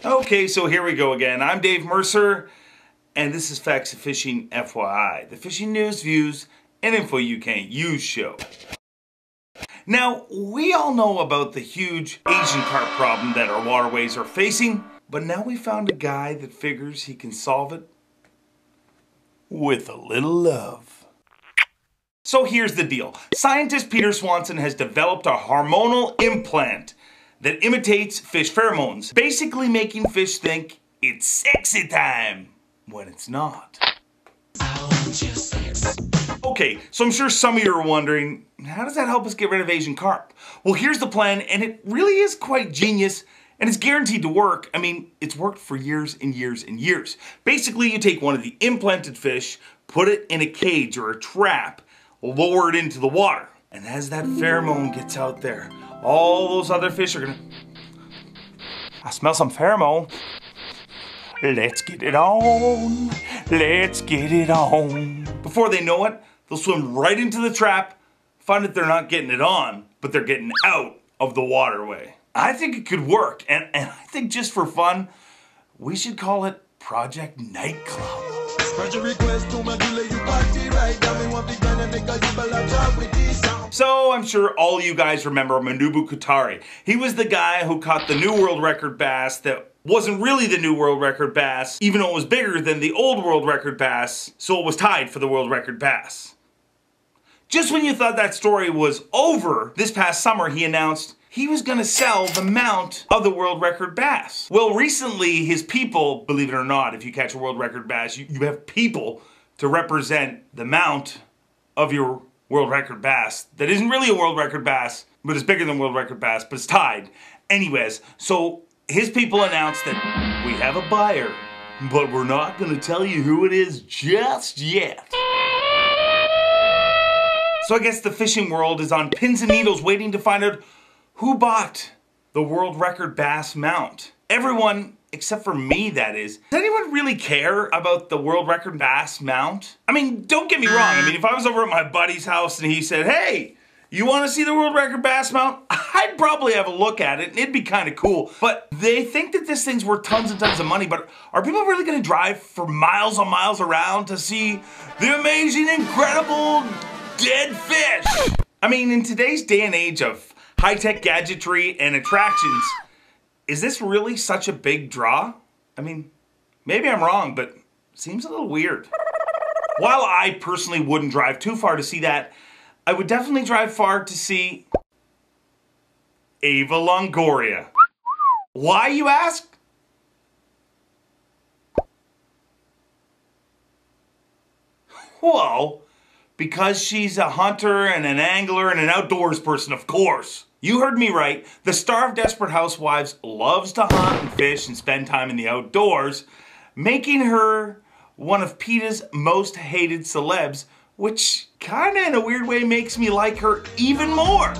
Okay, so here we go again. I'm Dave Mercer, and this is Facts of Fishing FYI, the fishing news, views, and info you can't use show. Now, we all know about the huge Asian carp problem that our waterways are facing, but now we found a guy that figures he can solve it with a little love. So here's the deal. Scientist Peter Swanson has developed a hormonal implant that imitates fish pheromones, basically making fish think it's sexy time when it's not. Okay, so I'm sure some of you are wondering, how does that help us get rid of Asian carp? Well, here's the plan, and it really is quite genius, and it's guaranteed to work. I mean, it's worked for years and years and years. Basically, you take one of the implanted fish, put it in a cage or a trap, lower it into the water, and as that pheromone gets out there, all those other fish are gonna, I smell some pheromone. Let's get it on. Let's get it on. Before they know it, they'll swim right into the trap, find that they're not getting it on, but they're getting out of the waterway. I think it could work, and I think just for fun, we should call it Project Nightclub. So I'm sure all you guys remember Manabu Kutari. He was the guy who caught the new world record bass that wasn't really the new world record bass, even though it was bigger than the old world record bass, so it was tied for the world record bass. Just when you thought that story was over, this past summer he announced he was gonna sell the mount of the world record bass. Well, recently his people, believe it or not, if you catch a world record bass, you have people to represent the mount of your world record bass that isn't really a world record bass, but it's bigger than world record bass, but it's tied. Anyways, so his people announced that we have a buyer, but we're not gonna tell you who it is just yet. So I guess the fishing world is on pins and needles waiting to find out who bought the world record bass mount. Everyone, except for me that is. Does anyone really care about the world record bass mount? I mean, don't get me wrong. I mean, if I was over at my buddy's house and he said, hey, you want to see the world record bass mount? I'd probably have a look at it and it'd be kind of cool. But they think that this thing's worth tons and tons of money, but are people really going to drive for miles and miles around to see the amazing, incredible dead fish? I mean, in today's day and age of high-tech gadgetry and attractions, is this really such a big draw? I mean, maybe I'm wrong, but it seems a little weird. While I personally wouldn't drive too far to see that, I would definitely drive far to see Eva Longoria. Why, you ask? Well, because she's a hunter and an angler and an outdoors person, of course. You heard me right. The star of Desperate Housewives loves to hunt and fish and spend time in the outdoors, making her one of PETA's most hated celebs, which kinda in a weird way makes me like her even more.